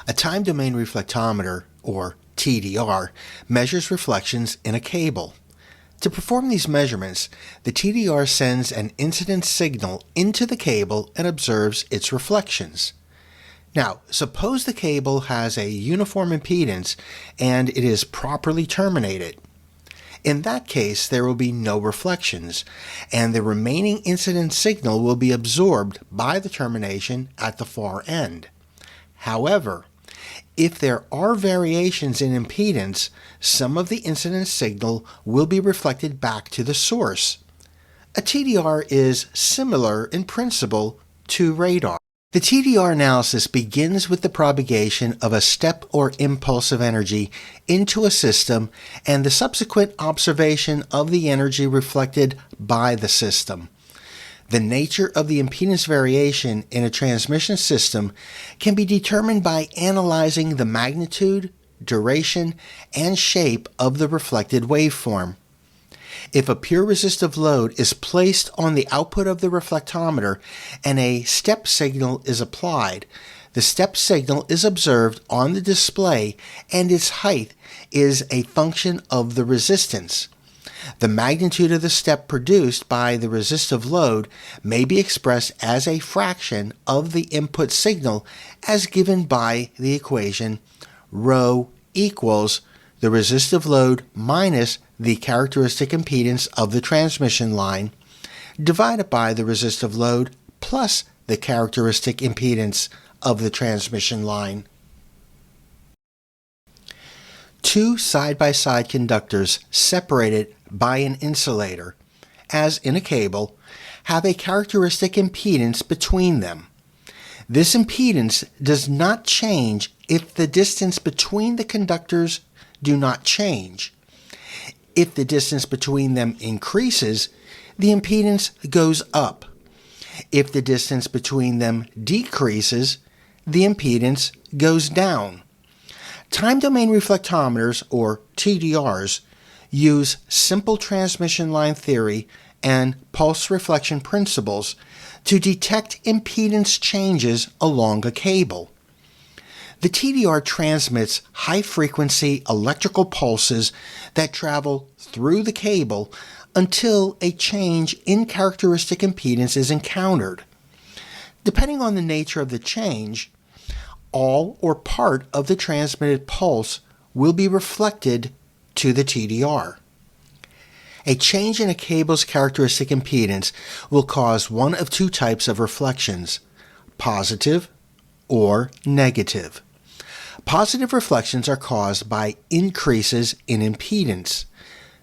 A time domain reflectometer, or TDR, measures reflections in a cable. To perform these measurements, the TDR sends an incident signal into the cable and observes its reflections. Now, suppose the cable has a uniform impedance and it is properly terminated. In that case, there will be no reflections, and the remaining incident signal will be absorbed by the termination at the far end. However, if there are variations in impedance, some of the incident signal will be reflected back to the source. A TDR is similar in principle to radar. The TDR analysis begins with the propagation of a step or impulse of energy into a system and the subsequent observation of the energy reflected by the system. The nature of the impedance variation in a transmission system can be determined by analyzing the magnitude, duration, and shape of the reflected waveform. If a pure resistive load is placed on the output of the reflectometer and a step signal is applied, the step signal is observed on the display and its height is a function of the resistance. The magnitude of the step produced by the resistive load may be expressed as a fraction of the input signal as given by the equation ρ equals the resistive load minus the characteristic impedance of the transmission line divided by the resistive load plus the characteristic impedance of the transmission line. Two side-by-side conductors separated by an insulator, as in a cable, have a characteristic impedance between them. This impedance does not change if the distance between the conductors do not change. If the distance between them increases, the impedance goes up. If the distance between them decreases, the impedance goes down. Time domain reflectometers, or TDRs, use simple transmission line theory and pulse reflection principles to detect impedance changes along a cable. The TDR transmits high-frequency electrical pulses that travel through the cable until a change in characteristic impedance is encountered. Depending on the nature of the change, all or part of the transmitted pulse will be reflected to the TDR. A change in a cable's characteristic impedance will cause one of two types of reflections, positive or negative. Positive reflections are caused by increases in impedance.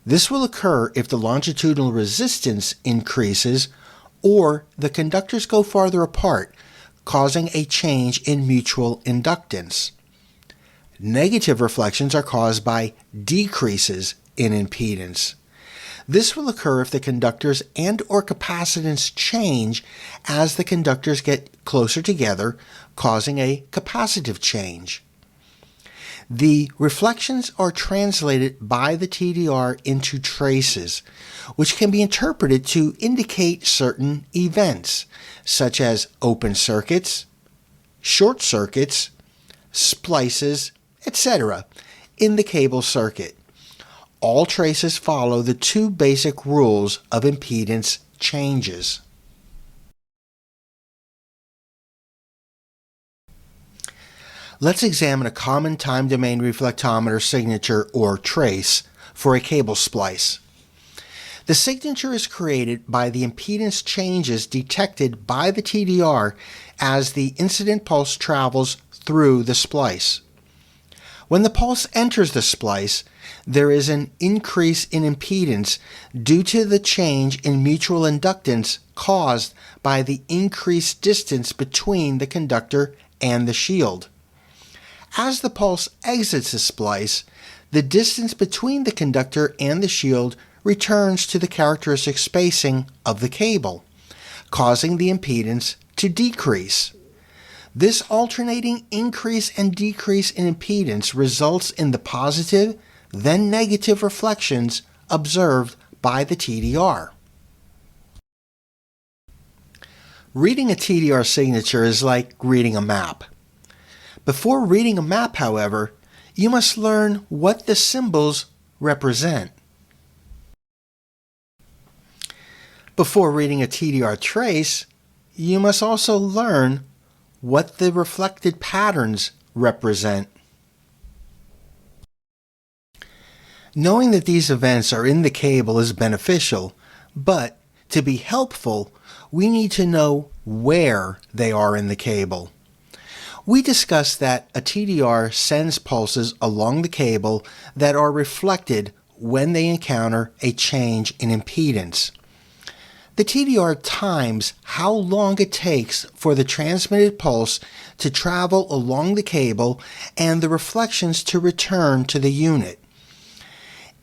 This will occur if the longitudinal resistance increases or the conductors go farther apart, causing a change in mutual inductance. Negative reflections are caused by decreases in impedance. This will occur if the conductors and/or capacitance change as the conductors get closer together, causing a capacitive change. The reflections are translated by the TDR into traces, which can be interpreted to indicate certain events, such as open circuits, short circuits, splices, etc., in the cable circuit. All traces follow the two basic rules of impedance changes. Let's examine a common time domain reflectometer signature or trace for a cable splice. The signature is created by the impedance changes detected by the TDR as the incident pulse travels through the splice. When the pulse enters the splice, there is an increase in impedance due to the change in mutual inductance caused by the increased distance between the conductor and the shield. As the pulse exits the splice, the distance between the conductor and the shield returns to the characteristic spacing of the cable, causing the impedance to decrease. This alternating increase and decrease in impedance results in the positive, then negative reflections observed by the TDR. Reading a TDR signature is like reading a map. Before reading a map, however, you must learn what the symbols represent. Before reading a TDR trace, you must also learn what the reflected patterns represent. Knowing that these events are in the cable is beneficial, but to be helpful, we need to know where they are in the cable. We discussed that a TDR sends pulses along the cable that are reflected when they encounter a change in impedance. The TDR times how long it takes for the transmitted pulse to travel along the cable and the reflections to return to the unit.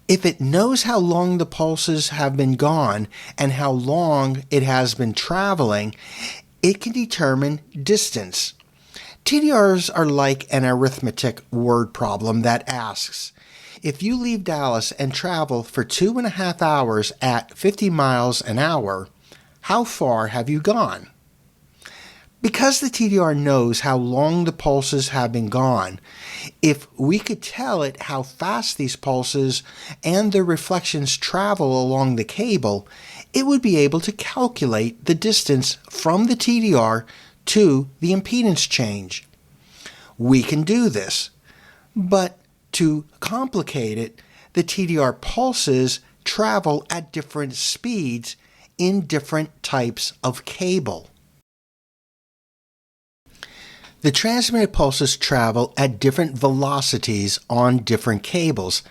If it knows how long the pulses have been gone and how long it has been traveling, it can determine distance. TDRs are like an arithmetic word problem that asks, if you leave Dallas and travel for 2.5 hours at 50 miles an hour, how far have you gone? Because the TDR knows how long the pulses have been gone, if we could tell it how fast these pulses and their reflections travel along the cable, it would be able to calculate the distance from the TDR to the impedance change. We can do this, but to complicate it, the TDR pulses travel at different speeds in different types of cable. The transmitted pulses travel at different velocities on different cables,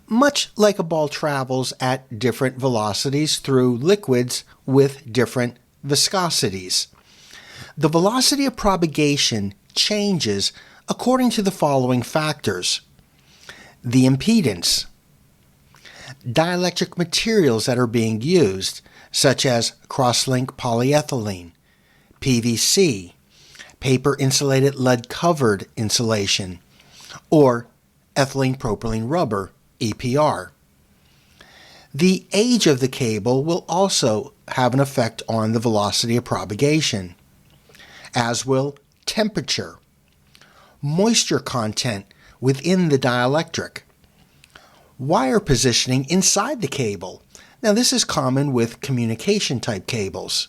much like a ball travels at different velocities through liquids with different viscosities. The velocity of propagation changes according to the following factors: the impedance, dielectric materials that are being used, such as cross-link polyethylene, PVC, paper-insulated lead-covered insulation, or ethylene propylene rubber, EPR. The age of the cable will also have an effect on the velocity of propagation, as will temperature, moisture content within the dielectric, wire positioning inside the cable. Now, this is common with communication-type cables.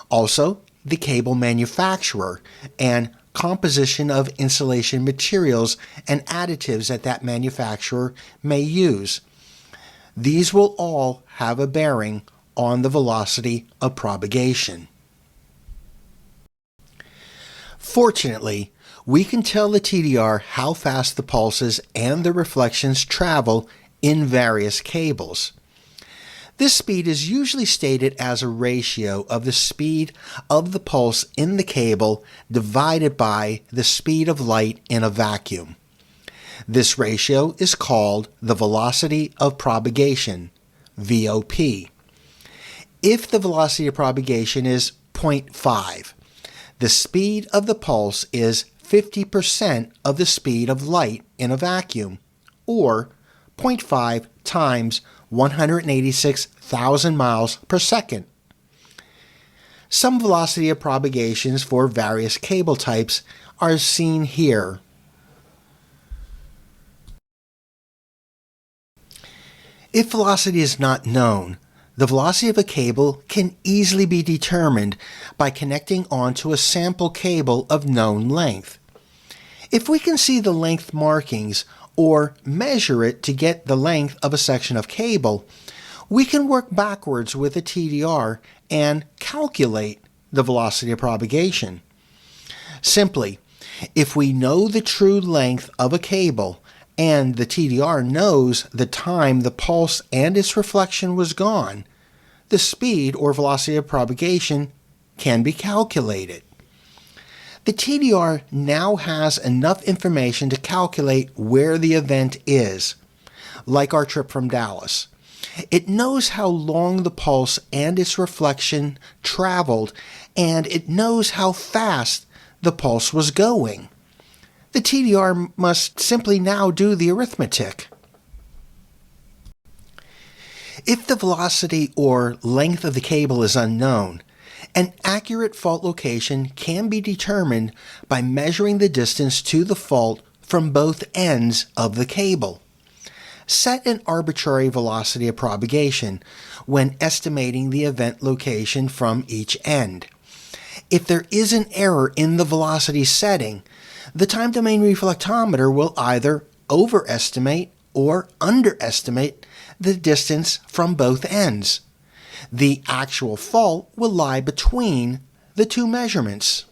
Also, the cable manufacturer and composition of insulation materials and additives that manufacturer may use. These will all have a bearing on the velocity of propagation. Fortunately, we can tell the TDR how fast the pulses and the reflections travel in various cables. This speed is usually stated as a ratio of the speed of the pulse in the cable divided by the speed of light in a vacuum. This ratio is called the velocity of propagation, VOP. If the velocity of propagation is 0.5, the speed of the pulse is 50% of the speed of light in a vacuum, or 0.5 times 186,000 miles per second. Some velocity of propagations for various cable types are seen here. If velocity is not known, the velocity of a cable can easily be determined by connecting onto a sample cable of known length. If we can see the length markings or measure it to get the length of a section of cable, we can work backwards with a TDR and calculate the velocity of propagation. Simply, if we know the true length of a cable and the TDR knows the time the pulse and its reflection was gone, the speed or velocity of propagation can be calculated. The TDR now has enough information to calculate where the event is, like our trip from Dallas. It knows how long the pulse and its reflection traveled, and it knows how fast the pulse was going. The TDR must simply now do the arithmetic. If the velocity or length of the cable is unknown, An accurate fault location can be determined by measuring the distance to the fault from both ends of the cable. Set an arbitrary velocity of propagation when estimating the event location from each end. If there is an error in the velocity setting, the time domain reflectometer will either overestimate or underestimate the distance from both ends. The actual fault will lie between the two measurements.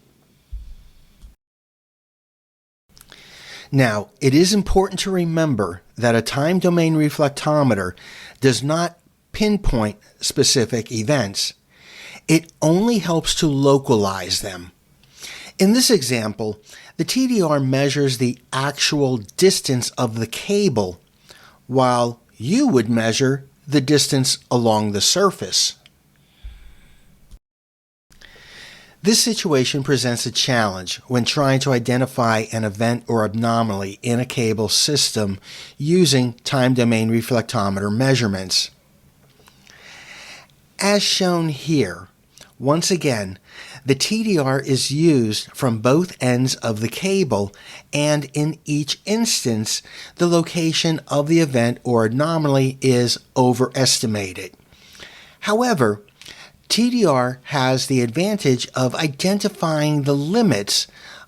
Now, it is important to remember that a time domain reflectometer does not pinpoint specific events. It only helps to localize them. In this example, the TDR measures the actual distance of the cable, while you would measure the distance along the surface. This situation presents a challenge when trying to identify an event or anomaly in a cable system using time domain reflectometer measurements. As shown here, once again, the TDR is used from both ends of the cable, and in each instance, the location of the event or anomaly is overestimated. However, TDR has the advantage of identifying the limits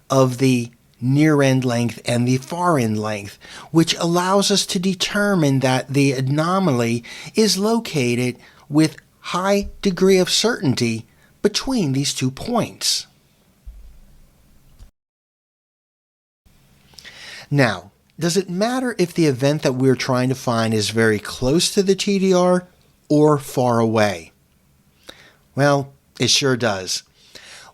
of the near end length and the far end length, which allows us to determine that the anomaly is located with high degree of certainty between these 2 points. Now, does it matter if the event that we're trying to find is very close to the TDR or far away? Well, it sure does.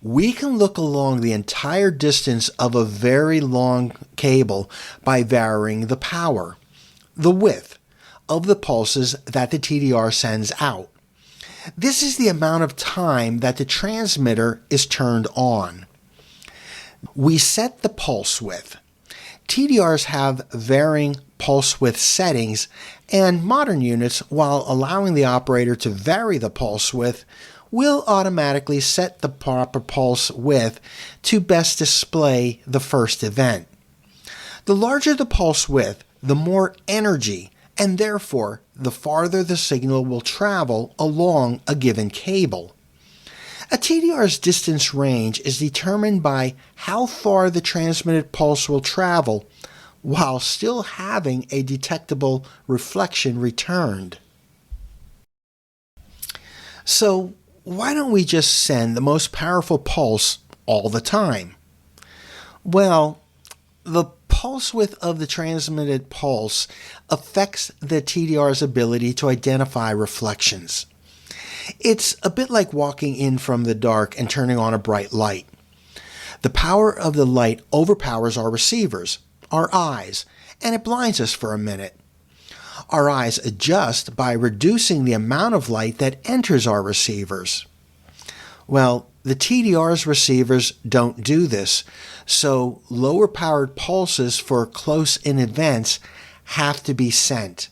We can look along the entire distance of a very long cable by varying the power, the width, of the pulses that the TDR sends out. This is the amount of time that the transmitter is turned on. We set the pulse width. TDRs have varying pulse width settings, and modern units, while allowing the operator to vary the pulse width, will automatically set the proper pulse width to best display the first event. The larger the pulse width, the more energy, and therefore the farther the signal will travel along a given cable. A TDR's distance range is determined by how far the transmitted pulse will travel while still having a detectable reflection returned. So why don't we just send the most powerful pulse all the time? Well, the pulse width of the transmitted pulse affects the TDR's ability to identify reflections. It's a bit like walking in from the dark and turning on a bright light. The power of the light overpowers our receivers, our eyes, and it blinds us for a minute. Our eyes adjust by reducing the amount of light that enters our receivers. Well, the TDR's receivers don't do this, so lower powered pulses for close-in events have to be sent.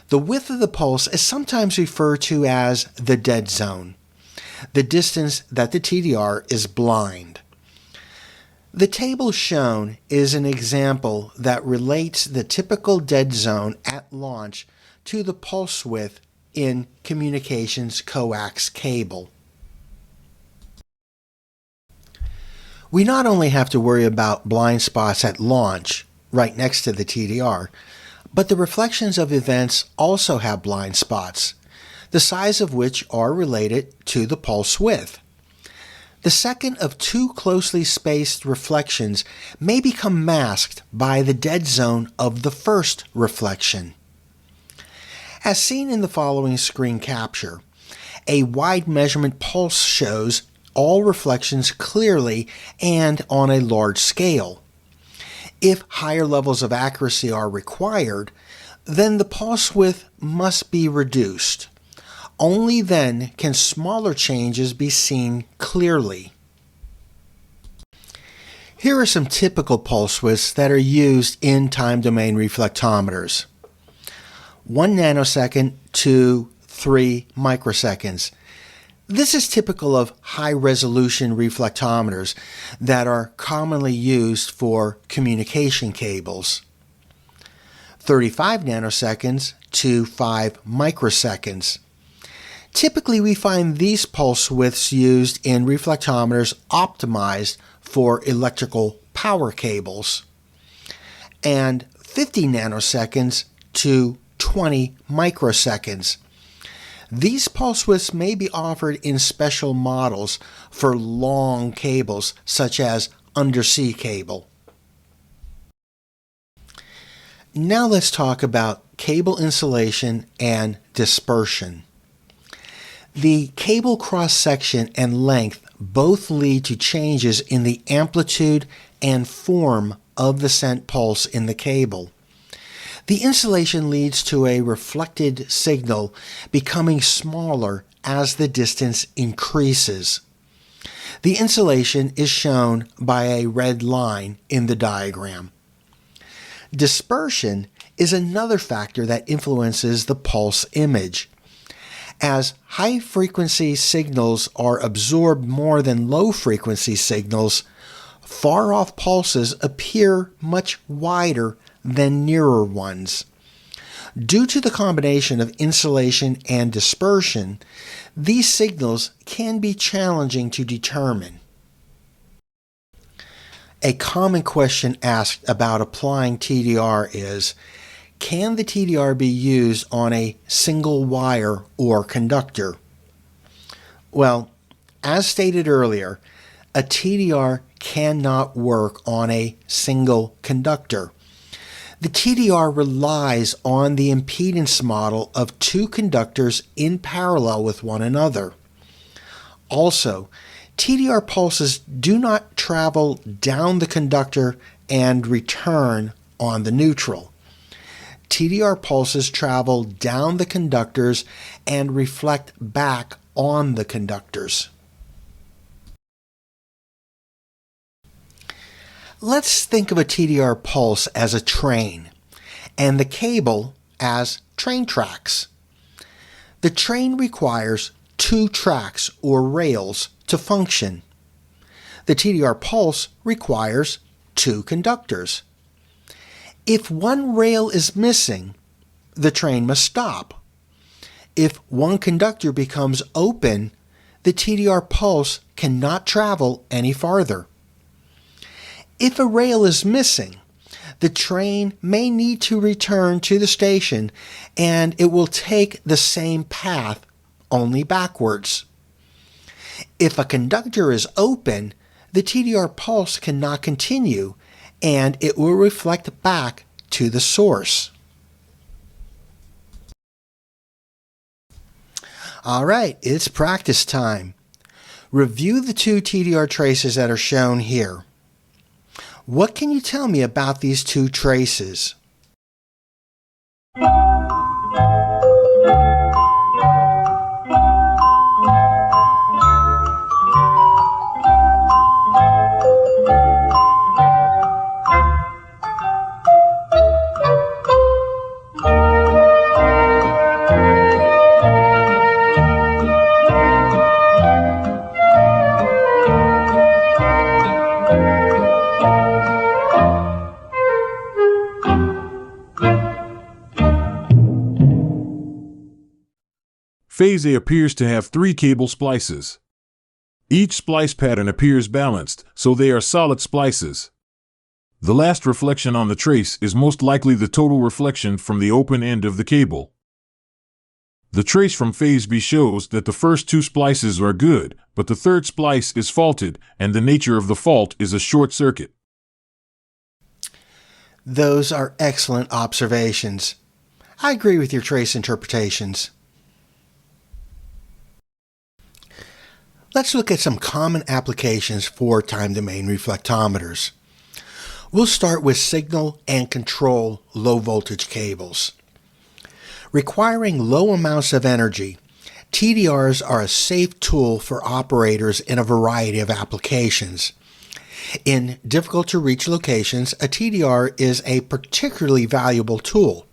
The width of the pulse is sometimes referred to as the dead zone, the distance that the TDR is blind. The table shown is an example that relates the typical dead zone at launch to the pulse width in communications coax cable. We not only have to worry about blind spots at launch, right next to the TDR, but the reflections of events also have blind spots, the size of which are related to the pulse width. The second of two closely spaced reflections may become masked by the dead zone of the first reflection. As seen in the following screen capture, a wide measurement pulse shows all reflections clearly and on a large scale. If higher levels of accuracy are required, then the pulse width must be reduced. Only then can smaller changes be seen clearly. Here are some typical pulse widths that are used in time domain reflectometers. 1 nanosecond to 3 microseconds. This is typical of high-resolution reflectometers that are commonly used for communication cables. 35 nanoseconds to 5 microseconds. Typically, we find these pulse widths used in reflectometers optimized for electrical power cables. And 50 nanoseconds to 20 microseconds. These pulse widths may be offered in special models for long cables, such as undersea cable. Now let's talk about cable insulation and dispersion. The cable cross-section and length both lead to changes in the amplitude and form of the sent pulse in the cable. The insulation leads to a reflected signal becoming smaller as the distance increases. The insulation is shown by a red line in the diagram. Dispersion is another factor that influences the pulse image. As high-frequency signals are absorbed more than low-frequency signals, far-off pulses appear much wider than nearer ones. Due to the combination of insulation and dispersion, these signals can be challenging to determine. A common question asked about applying TDR is, can the TDR be used on a single wire or conductor? Well, as stated earlier, a TDR cannot work on a single conductor. The TDR relies on the impedance model of two conductors in parallel with one another. Also, TDR pulses do not travel down the conductor and return on the neutral. TDR pulses travel down the conductors and reflect back on the conductors. Let's think of a TDR pulse as a train, and the cable as train tracks. The train requires two tracks or rails to function. The TDR pulse requires two conductors. If one rail is missing, the train must stop. If one conductor becomes open, the TDR pulse cannot travel any farther. If a rail is missing, the train may need to return to the station and it will take the same path, only backwards. If a conductor is open, the TDR pulse cannot continue and it will reflect back to the source. All right, it's practice time. Review the two TDR traces that are shown here. What can you tell me about these two traces? Phase A appears to have 3 cable splices. Each splice pattern appears balanced, so they are solid splices. The last reflection on the trace is most likely the total reflection from the open end of the cable. The trace from Phase B shows that the first 2 splices are good, but the third splice is faulted, and the nature of the fault is a short circuit. Those are excellent observations. I agree with your trace interpretations. Let's look at some common applications for time domain reflectometers. We'll start with signal and control low voltage cables. Requiring low amounts of energy, TDRs are a safe tool for operators in a variety of applications. In difficult to reach locations, a TDR is a particularly valuable tool.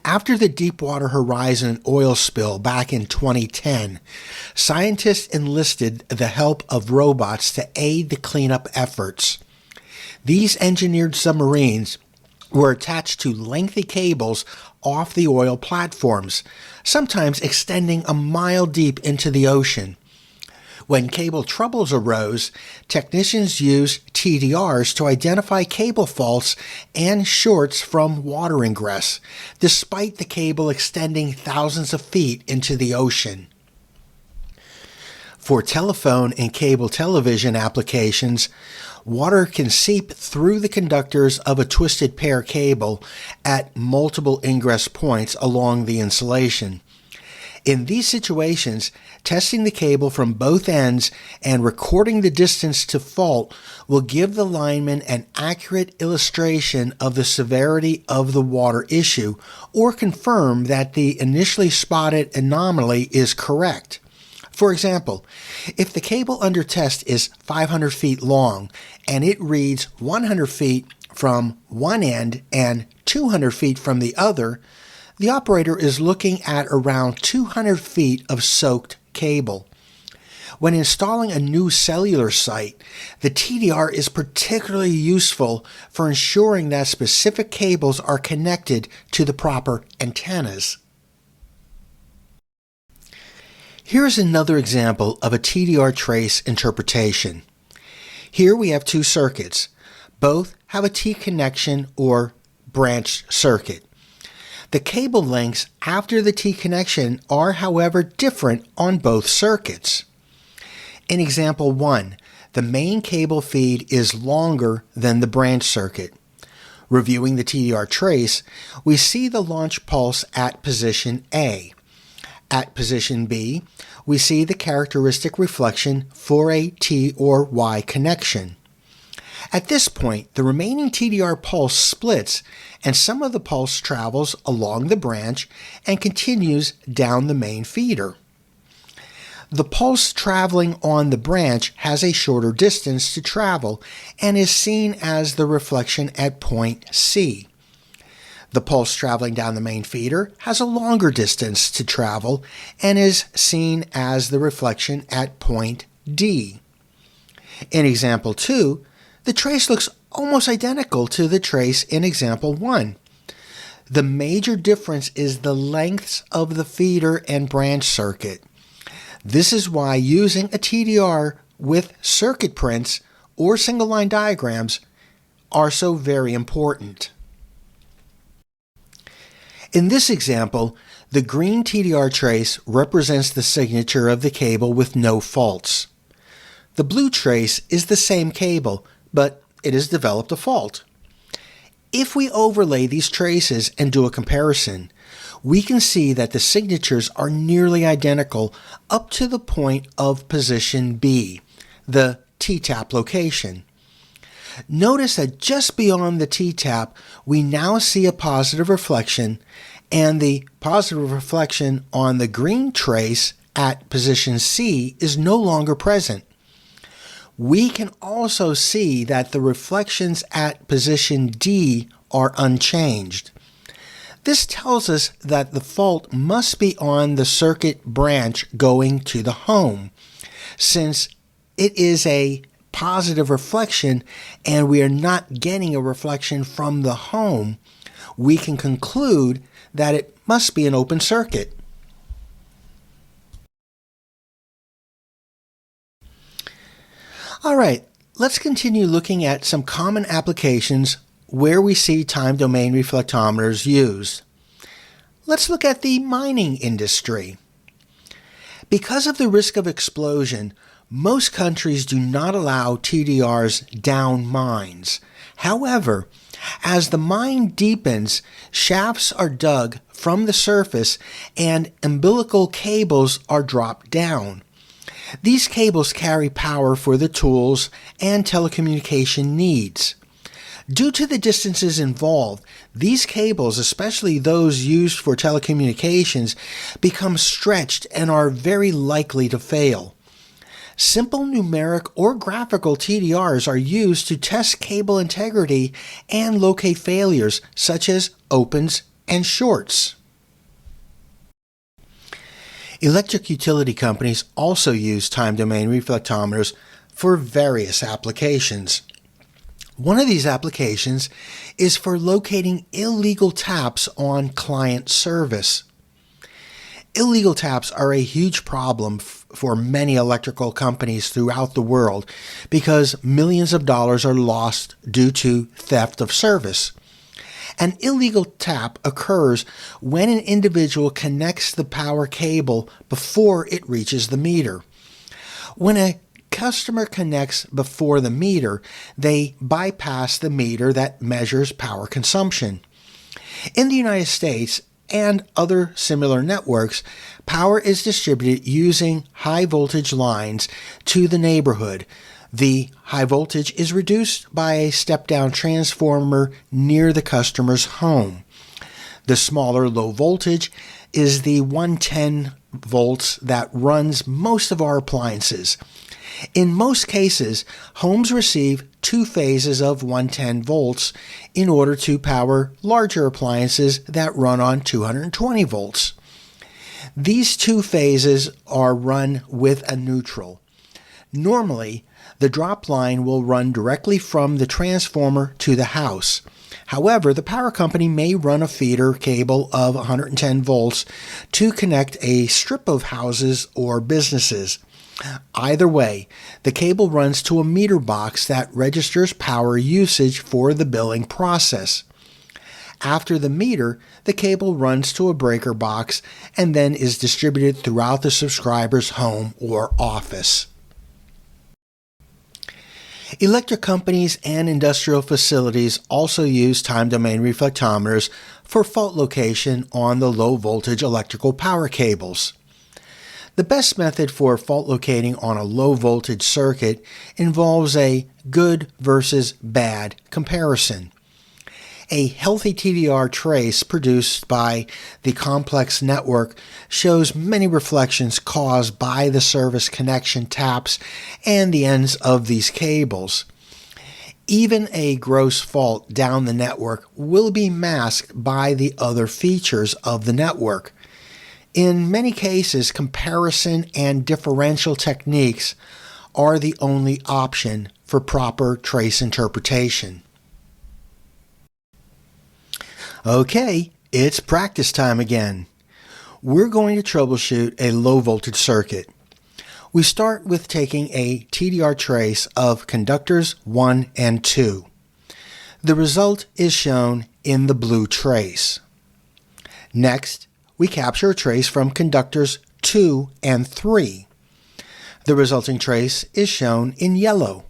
After the Deepwater Horizon oil spill back in 2010, scientists enlisted the help of robots to aid the cleanup efforts. These engineered submarines were attached to lengthy cables off the oil platforms, sometimes extending a mile deep into the ocean. When cable troubles arose, technicians used TDRs to identify cable faults and shorts from water ingress, despite the cable extending thousands of feet into the ocean. For telephone and cable television applications, water can seep through the conductors of a twisted pair cable at multiple ingress points along the insulation. In these situations, testing the cable from both ends and recording the distance to fault will give the lineman an accurate illustration of the severity of the water issue or confirm that the initially spotted anomaly is correct. For example, if the cable under test is 500 feet long and it reads 100 feet from one end and 200 feet from the other, the operator is looking at around 200 feet of soaked cable. When installing a new cellular site, the TDR is particularly useful for ensuring that specific cables are connected to the proper antennas. Here's another example of a TDR trace interpretation. Here we have two circuits. Both have a T connection or branched circuit. The cable lengths after the T connection are, however, different on both circuits. In example 1, the main cable feed is longer than the branch circuit. Reviewing the TDR trace, we see the launch pulse at position A. At position B, we see the characteristic reflection for a T or Y connection. At this point, the remaining TDR pulse splits and some of the pulse travels along the branch and continues down the main feeder. The pulse traveling on the branch has a shorter distance to travel and is seen as the reflection at point C. The pulse traveling down the main feeder has a longer distance to travel and is seen as the reflection at point D. In example 2, the trace looks almost identical to the trace in example 1. The major difference is the lengths of the feeder and branch circuit. This is why using a TDR with circuit prints or single line diagrams are so very important. In this example, the green TDR trace represents the signature of the cable with no faults. The blue trace is the same cable, but it has developed a fault. If we overlay these traces and do a comparison, we can see that the signatures are nearly identical up to the point of position B, the T-tap location. Notice that just beyond the T-tap, we now see a positive reflection, and the positive reflection on the green trace at position C is no longer present. We can also see that the reflections at position D are unchanged. This tells us that the fault must be on the circuit branch going to the home, since it is a positive reflection and we are not getting a reflection from the home. We can conclude that it must be an open circuit. All right, let's continue looking at some common applications where we see time domain reflectometers used. Let's look at the mining industry. Because of the risk of explosion, most countries do not allow TDRs down mines. However, as the mine deepens, shafts are dug from the surface and umbilical cables are dropped down. These cables carry power for the tools and telecommunication needs. Due to the distances involved, these cables, especially those used for telecommunications, become stretched and are very likely to fail. Simple numeric or graphical TDRs are used to test cable integrity and locate failures such as opens and shorts. Electric utility companies also use time domain reflectometers for various applications. One of these applications is for locating illegal taps on client service. Illegal taps are a huge problem for many electrical companies throughout the world because millions of dollars are lost due to theft of service. An illegal tap occurs when an individual connects the power cable before it reaches the meter. When a customer connects before the meter, they bypass the meter that measures power consumption. In the United States and other similar networks, power is distributed using high voltage lines to the neighborhood. The high voltage is reduced by a step-down transformer near the customer's home. The smaller low voltage is the 110 volts that runs most of our appliances. In most cases, homes receive 2 phases of 110 volts in order to power larger appliances that run on 220 volts. These 2 phases are run with a neutral. Normally, the drop line will run directly from the transformer to the house. However, the power company may run a feeder cable of 110 volts to connect a strip of houses or businesses. Either way, the cable runs to a meter box that registers power usage for the billing process. After the meter, the cable runs to a breaker box and then is distributed throughout the subscriber's home or office. Electric companies and industrial facilities also use time domain reflectometers for fault location on the low voltage electrical power cables. The best method for fault locating on a low voltage circuit involves a good versus bad comparison. A healthy TDR trace produced by the complex network shows many reflections caused by the service connection taps and the ends of these cables. Even a gross fault down the network will be masked by the other features of the network. In many cases, comparison and differential techniques are the only option for proper trace interpretation. Okay, it's practice time again. We're going to troubleshoot a low voltage circuit. We start with taking a TDR trace of conductors 1 and 2. The result is shown in the blue trace. Next, we capture a trace from conductors 2 and 3. The resulting trace is shown in yellow.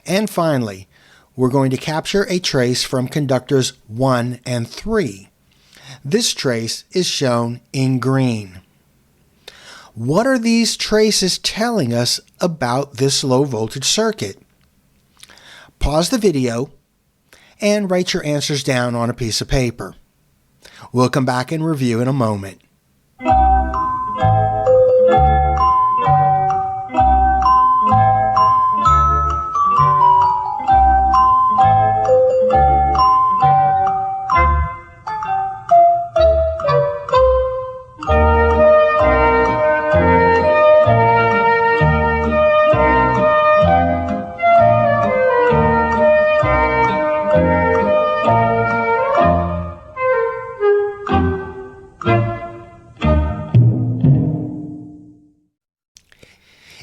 And finally, we're going to capture a trace from conductors 1 and 3. This trace is shown in green. What are these traces telling us about this low voltage circuit? Pause the video and write your answers down on a piece of paper. We'll come back and review in a moment.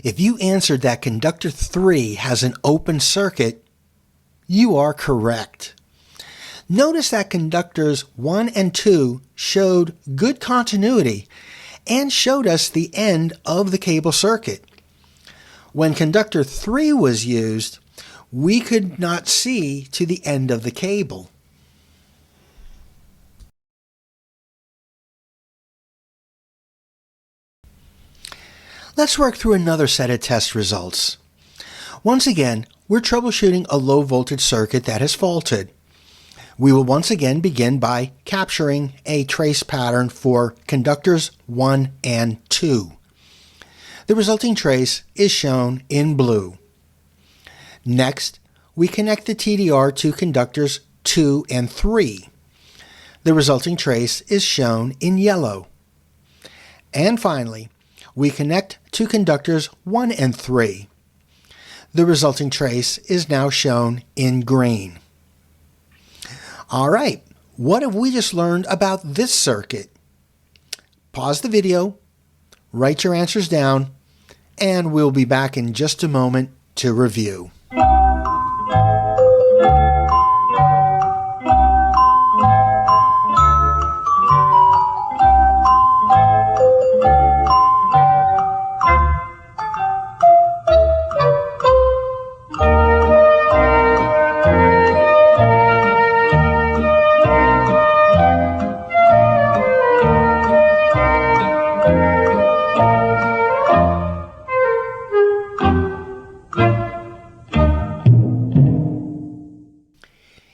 If you answered that conductor 3 has an open circuit, you are correct. Notice that conductors 1 and 2 showed good continuity and showed us the end of the cable circuit. When conductor 3 was used, we could not see to the end of the cable. Let's work through another set of test results. Once again, we're troubleshooting a low voltage circuit that has faulted. We will once again begin by capturing a trace pattern for conductors 1 and 2. The resulting trace is shown in blue. Next, we connect the TDR to conductors 2 and 3. The resulting trace is shown in yellow. And finally, we connect to conductors 1 and 3. The resulting trace is now shown in green. All right, what have we just learned about this circuit? Pause the video, write your answers down, and we'll be back in just a moment to review.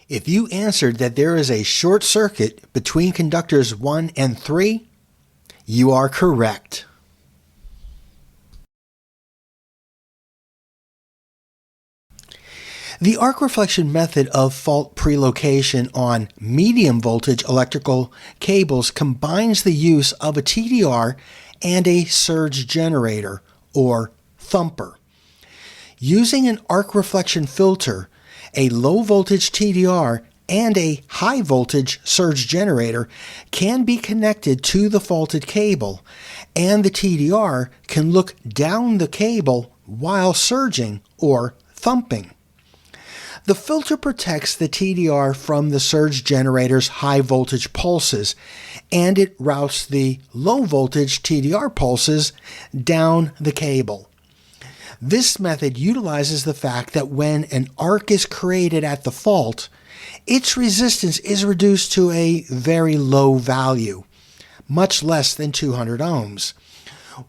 If you answered that there is a short circuit between conductors 1 and 3, you are correct. The arc reflection method of fault prelocation on medium voltage electrical cables combines the use of a TDR and a surge generator, or thumper. Using an arc reflection filter, a low voltage TDR and a high voltage surge generator can be connected to the faulted cable, and the TDR can look down the cable while surging or thumping. The filter protects the TDR from the surge generator's high voltage pulses, and it routes the low voltage TDR pulses down the cable. This method utilizes the fact that when an arc is created at the fault, its resistance is reduced to a very low value, much less than 200 ohms,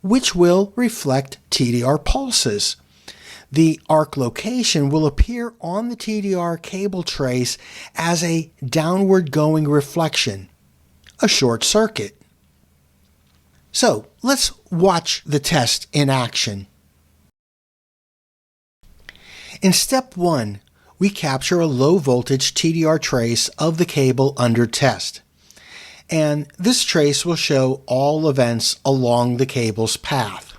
which will reflect TDR pulses. The arc location will appear on the TDR cable trace as a downward going reflection, a short circuit. So let's watch the test in action. In step 1, we capture a low voltage TDR trace of the cable under test, and this trace will show all events along the cable's path.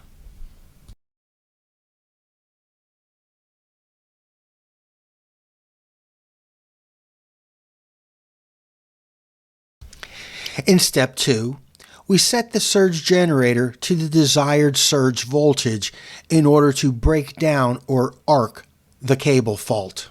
In step 2, we set the surge generator to the desired surge voltage in order to break down or arc the cable fault.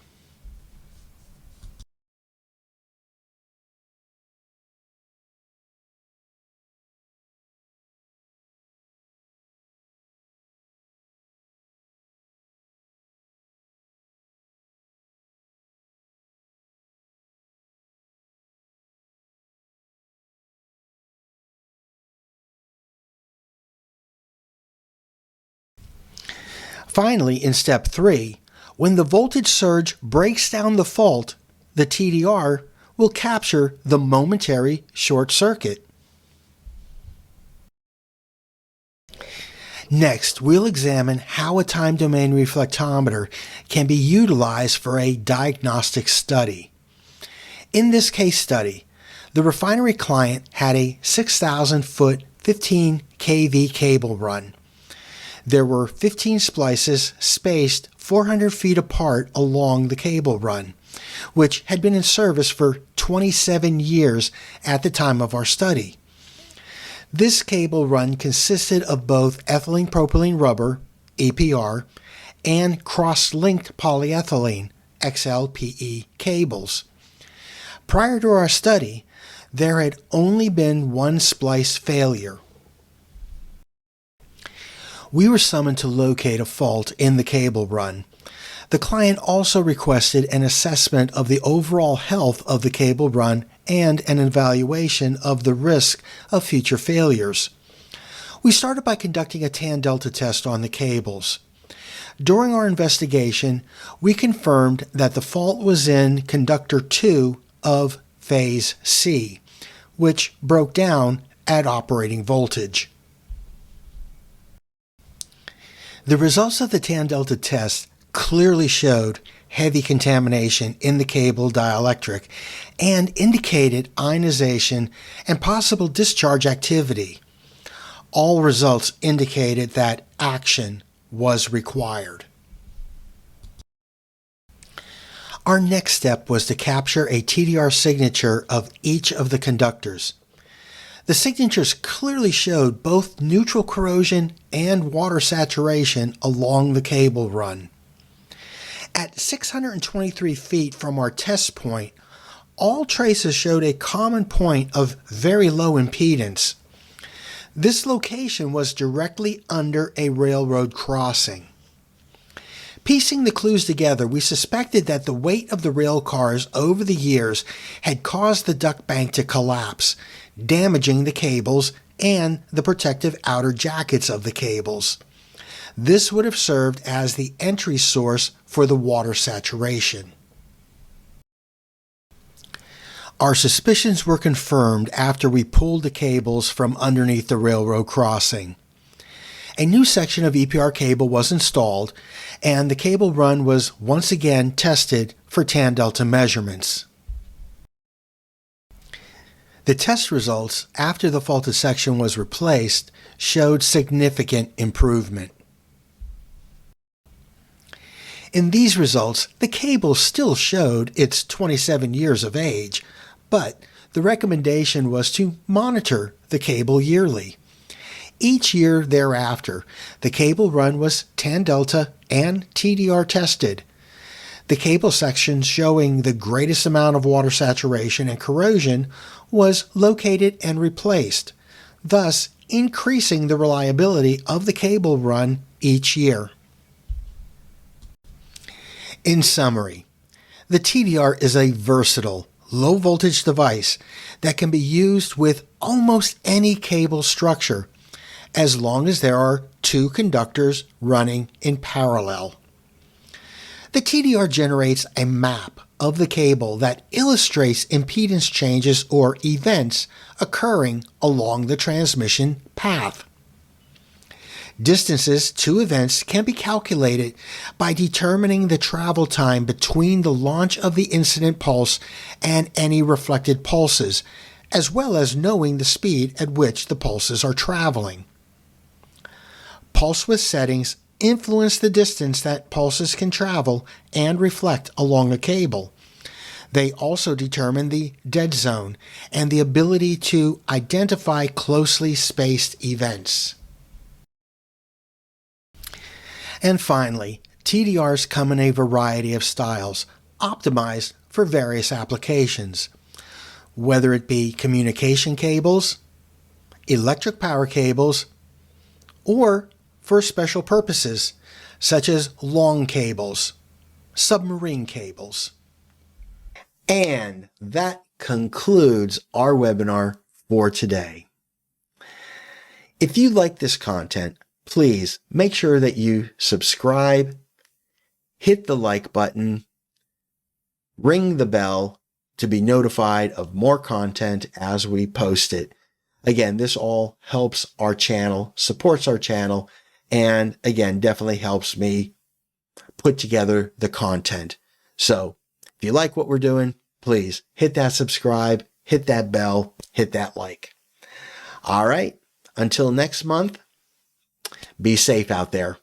Finally, in step 3, when the voltage surge breaks down the fault, the TDR will capture the momentary short circuit. Next, we'll examine how a time domain reflectometer can be utilized for a diagnostic study. In this case study, the refinery client had a 6,000-foot 15 kV cable run. There were 15 splices spaced 400 feet apart along the cable run, which had been in service for 27 years at the time of our study. This cable run consisted of both ethylene propylene rubber, EPR, and cross-linked polyethylene, XLPE cables. Prior to our study, there had only been one splice failure. We were summoned to locate a fault in the cable run. The client also requested an assessment of the overall health of the cable run and an evaluation of the risk of future failures. We started by conducting a tan delta test on the cables. During our investigation, we confirmed that the fault was in conductor 2 of phase C, which broke down at operating voltage. The results of the tan delta test clearly showed heavy contamination in the cable dielectric and indicated ionization and possible discharge activity. All results indicated that action was required. Our next step was to capture a TDR signature of each of the conductors. The signatures clearly showed both neutral corrosion and water saturation along the cable run. At 623 feet from our test point, all traces showed a common point of very low impedance. This location was directly under a railroad crossing. Piecing the clues together, we suspected that the weight of the rail cars over the years had caused the duct bank to collapse, damaging the cables and the protective outer jackets of the cables. This would have served as the entry source for the water saturation. Our suspicions were confirmed after we pulled the cables from underneath the railroad crossing. A new section of EPR cable was installed, and the cable run was once again tested for tan delta measurements. The test results after the faulted section was replaced showed significant improvement. In these results, the cable still showed its 27 years of age, but the recommendation was to monitor the cable yearly. Each year thereafter, the cable run was tan delta and TDR tested. The cable section showing the greatest amount of water saturation and corrosion was located and replaced, thus increasing the reliability of the cable run each year. In summary, the TDR is a versatile, low-voltage device that can be used with almost any cable structure, as long as there are two conductors running in parallel. The TDR generates a map of the cable that illustrates impedance changes or events occurring along the transmission path. Distances to events can be calculated by determining the travel time between the launch of the incident pulse and any reflected pulses, as well as knowing the speed at which the pulses are traveling. Pulse width settings influence the distance that pulses can travel and reflect along a cable. They also determine the dead zone and the ability to identify closely spaced events. And finally, TDRs come in a variety of styles, optimized for various applications, whether it be communication cables, electric power cables, or for special purposes, such as long cables, submarine cables. And that concludes our webinar for today. If you like this content, please make sure that you subscribe, hit the like button, ring the bell to be notified of more content as we post it. Again, this all helps our channel, supports our channel, and again, definitely helps me put together the content. So if you like what we're doing, please hit that subscribe, hit that bell, hit that like. All right. Until next month, be safe out there.